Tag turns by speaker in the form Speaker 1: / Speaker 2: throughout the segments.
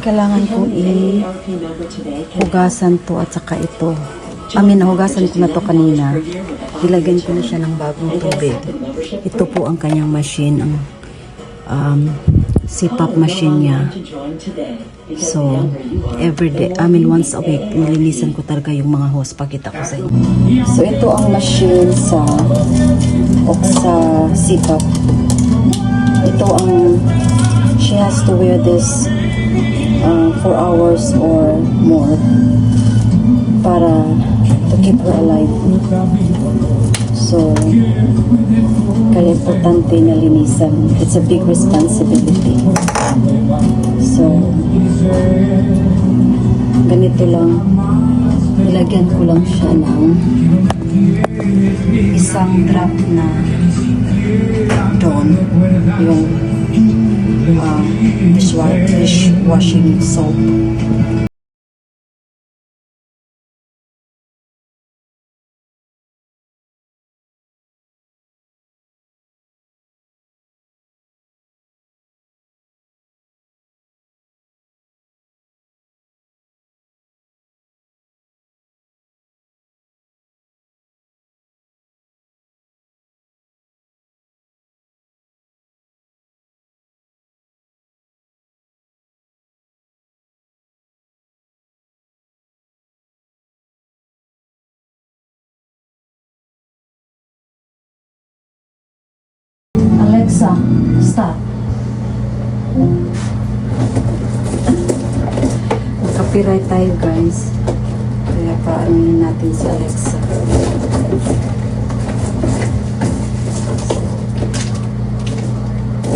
Speaker 1: Kailangan kong hugasan to at saka ito. Nahugasan ko na to kanina. Ilagyan ko na siya ng bagong tubig. Ito po ang kanyang machine, ang CPAP machine niya. So, every day, once a week, nilinisan ko talaga yung mga hose. Pakita ko sa inyo. So, ito ang machine sa CPAP. Ito ang, she has to wear this 4 hours or more para to keep her alive. So, kaya importante na linisan. It's a big responsibility. So, ganito lang. Ilagyan ko lang siya ng isang drop na Dawn, yung dishwashing soap. Alexa, stop. Copyright tayo, guys. Kaya paano natin si Alexa.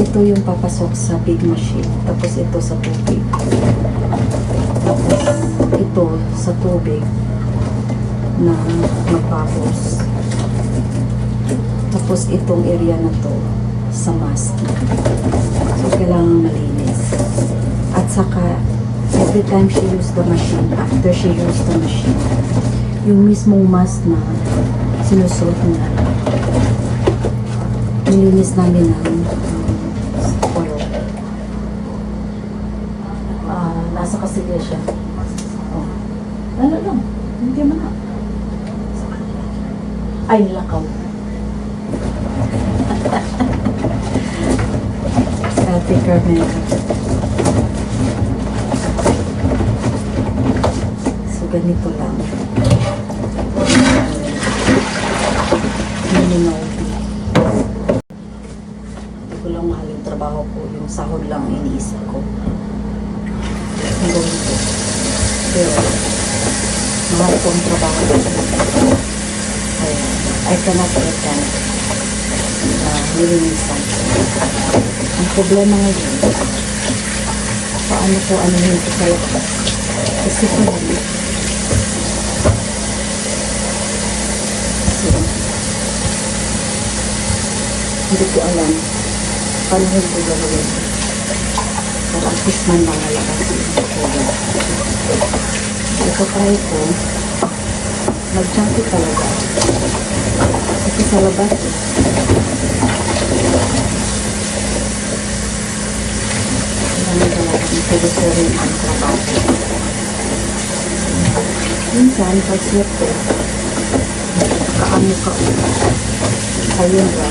Speaker 1: Ito yung papasok sa big machine. Tapos ito sa tubig. Tapos ito sa tubig na magpapos. Tapos itong area na to sa mask. So, kailangan malinis. At saka, every time she use the machine, after she use the machine, yung mismong mask na sinusuot niya, nilinis namin ng oil. Nasa kasilya siya. Oh. Ano lang? Hindi mo na. Ay, lakaw. Ate Carmen. So, ganito lang. Minimally. Hindi ko lang mahal yung trabaho ko. Yung sahod lang iniisip ko. Ang gawin ko. Pero, mahal ko ang trabaho ko. I cannot pretend na nilinisan. Ang problema ngayon, paano ko anuhin ko sa labas? Kasi ko naman. Kasi, hindi ko alam paano ko gawin. Para at least man lang nalakas yung tulad. Ito try ko, mag-junkie talaga. Kasi sa labas, rin ang trabaho. Minsan, pag swerte, kaano ka ayun ba?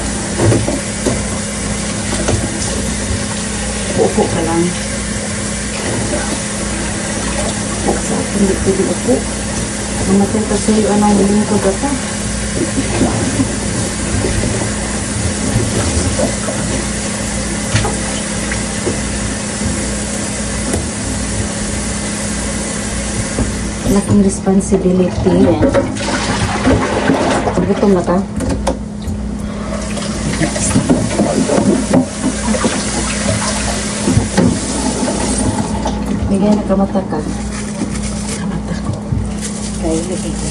Speaker 1: Uupo ka lang. At sa akin, hindi pwede upo. Mamatay ka sa'yo, anong huling kagata. Laking responsibility. Gutom na ka? Bigay na kamata ka. Kamata ko. Kaya lagay ko.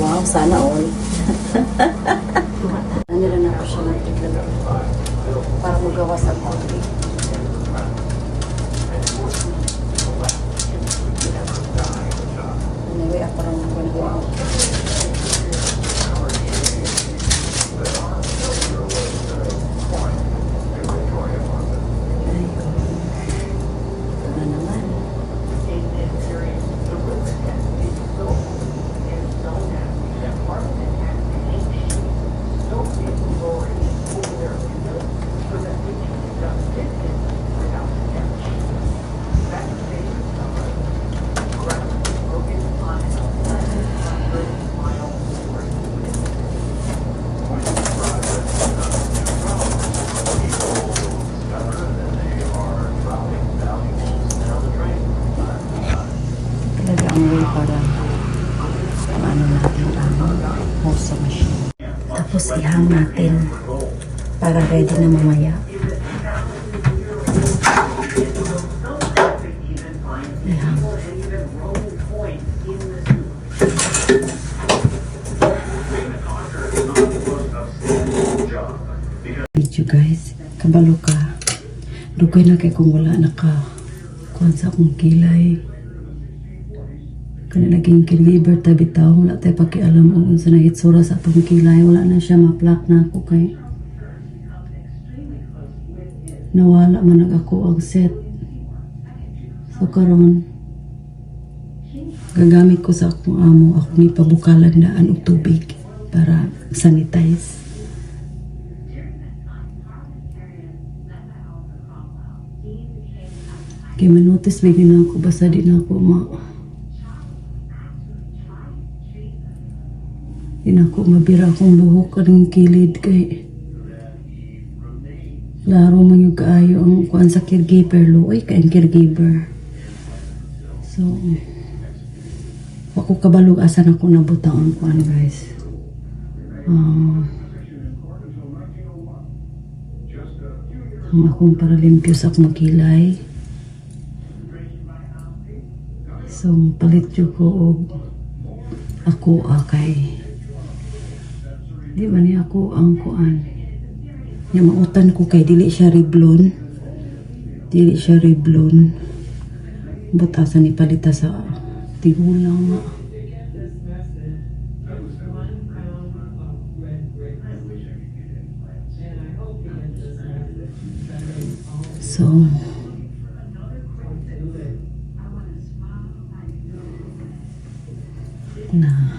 Speaker 1: Wow, sana all. Nila na ako siya ng tigla. Para magawas ang konti. Anyway, ako lang nagagawa. Tapos ihang natin para ready na mamaya. Ihang. Video guys, kabalo ka. Dugay na kay kung wala kuhan sa akong kilay. Kani naging caregiver ta bitaw, wala tayo pakialam o unsa na hitsura sa atong kilay, wala na siya ma-plak na ako kay nawala man ako ang set. So karon gagamit ko sa akong amo, ako ni pabukalan daan og tubig para sanitize. Kaya manotice ba na ako, basta di na ako di na ako mabira akong buhok kanang kilid kay laro man yung kaayo ang kuan sa caregiver, luoy ka ang caregiver. So ako kabalo asan ako nabutang ang kuan guys. Ang akong paralimpyo sa akong kilay. So palit yun ko og ako kay di ba niya ako ang kuan niya mautan ko kay dili siya riblon butasan ni palita sa tigulang nga. So na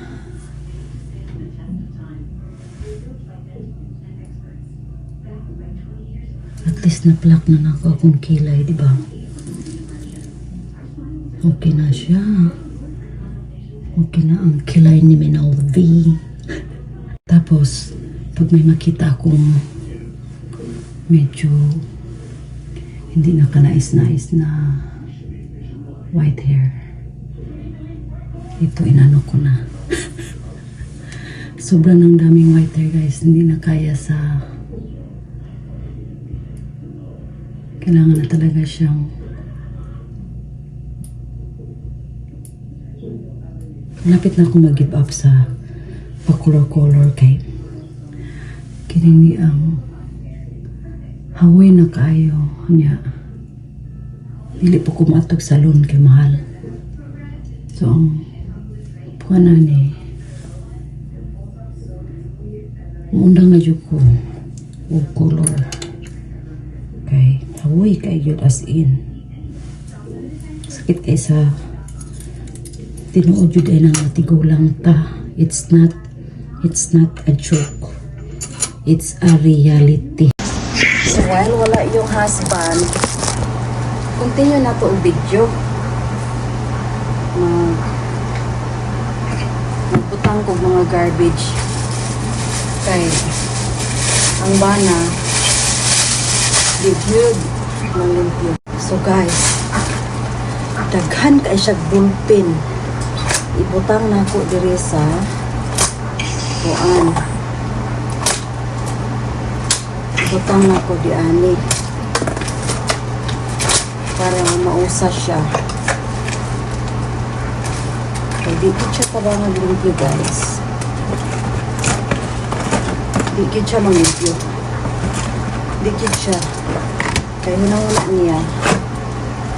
Speaker 1: at least na-plak na ako akong kilay, di ba? Okay na siya. Okay na ang kilay ni Minal V. Tapos, pag may makita akong medyo hindi na kanais-nais na white hair, ito inano ko na. Sobrang ng daming white hair guys, hindi na kaya sa kailangan na talaga siyang lapit na akong mag-give up sa pa-color kay kining ang hawi na kayo niya. Dili po kumatog salon kay mahal. So ang puana ni undang na jud ko og color kay hawi kay yun as in sakit kay sa tinuod yun ay nang matigulang ta. It's not a joke, it's a reality. So while wala yung husband, continue na to ang video. Magputang ko mga garbage kay ang bana libyod ng limpyo. So guys, daghan kay siya bulpin. Ibutang na ako diri sa kuan. Ibutang na ako di ani para mausa siya. Kaya di ko siya tabangan limpyo guys. Di ko siya manglimpyo. Di ko siya. Kaya hunang-una niya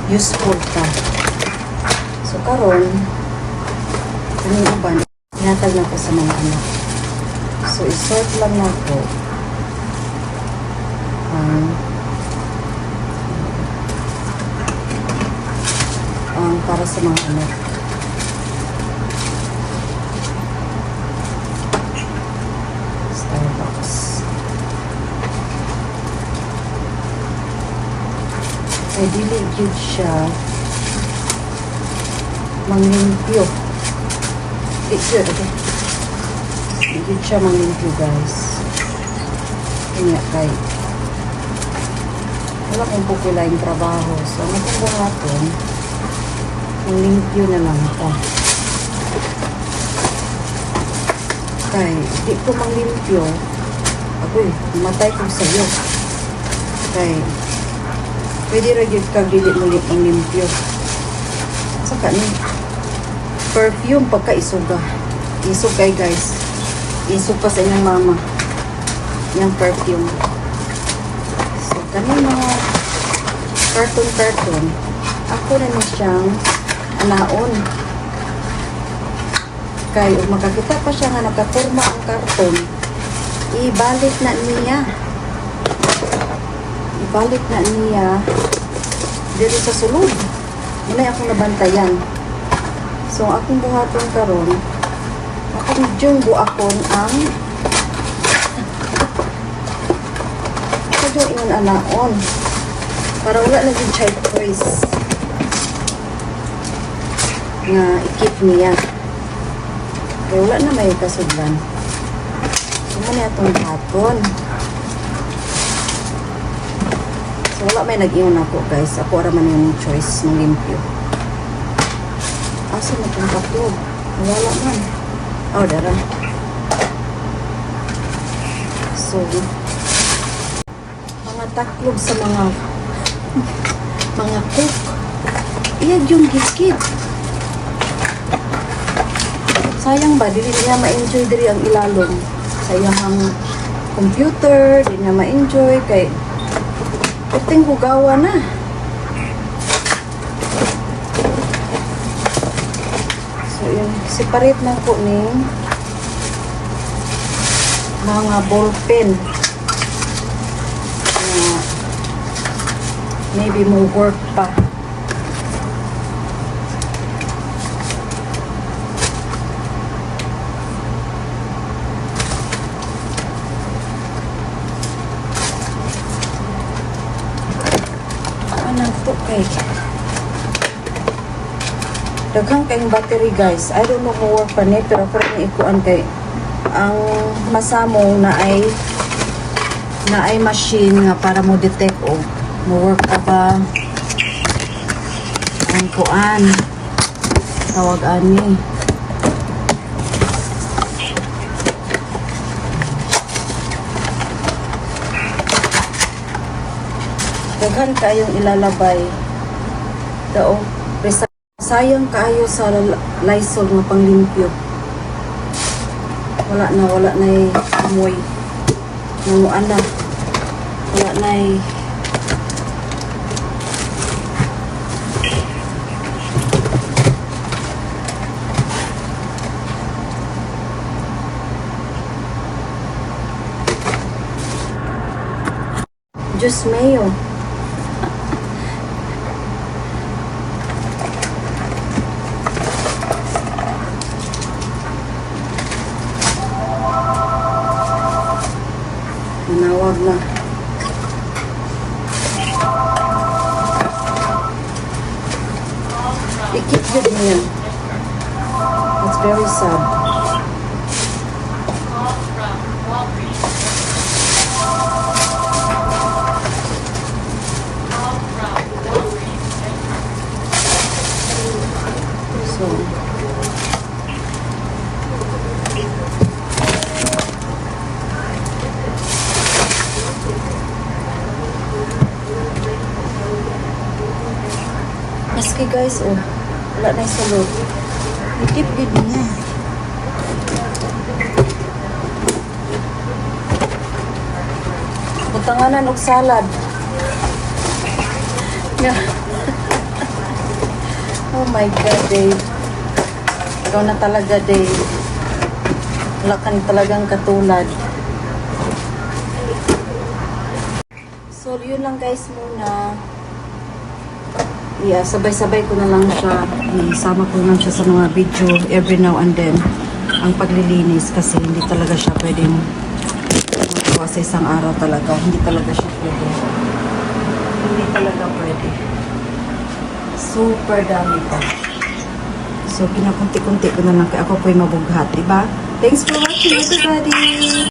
Speaker 1: useful ta. So karon yung uban inatag na ko sa mga anak. So isort lang na ko para sa mga anak. Starbucks. Ay dili gyud siya manglimpyo. Picture, okay? Hindi siya manglimpyo, guys. Kanya, kay wala kong pupila yung trabaho. So, matang hapon, manglimpyo na lang ito. Kay, di ko manglimpyo, Agoy, matay ko sa'yo. Kay, pwede ra gyud kag dili mo ang limpyo. Saka ni perfume pagka isuga. Isog kay guys. Isog pa sa inyong mama. Yung perfume. So, kami mga karton-karton, ako na ni siyang anaon. Kay, kung makakita pa siya nga nakaporma ang karton, ibalik na niya. Ibalik na niya dito sa sulod. Yun ay akong nabantayan. So, akong buhaton karon, akong jumbo akon ang yung ingon anaon para wala na din child choice nga ikip niya kaya wala na may kasudlan. So, muna itong hapon. So, wala may nag-iwan ako, guys. Ako araman yung choice ng limpyo. Asa na itong katlog? Wala man. Oh, dara. So, mga taklob sa mga cook. Iyag yung gikit. Sayang ba, dili niya ma-enjoy diri ang ilalong. Sayang computer, di niya ma-enjoy. Kay, puting hugawa na. So, yun, separate na po ni mga ballpen. Maybe mo work pa. Anong to kay? Daghang kayong battery guys. I don't know kung work pa ni pero ako rin ikuan kay ang masamo na ay machine nga para mo detect o mo-work ka ba ang kuan tawag ani daghan kayong ilalabay dao sayang kayo sa Lysol nga panglimpyo wala na amoy namuan na wala na Diyos mayo. Manawag na. I-keep good niya. It's very sad. So, maski guys, oh, wala na yung salot. I-keep good niya. Butanganan og salad. Yeah. Oh my God, Dave. Ikaw na talaga, Dave. Wala ka na talagang katulad. So, yun lang guys muna. Yeah, sabay-sabay ko na lang siya. Isama ko lang siya sa mga video every now and then. Ang paglilinis kasi hindi talaga siya pwedeng magawa sa isang araw talaga. Hindi talaga siya pwede. Hindi talaga pwede. Super dami pa. So, kinakunti-kunti ko na lang kaya ako po'y mabughat, diba? Thanks for watching, everybody!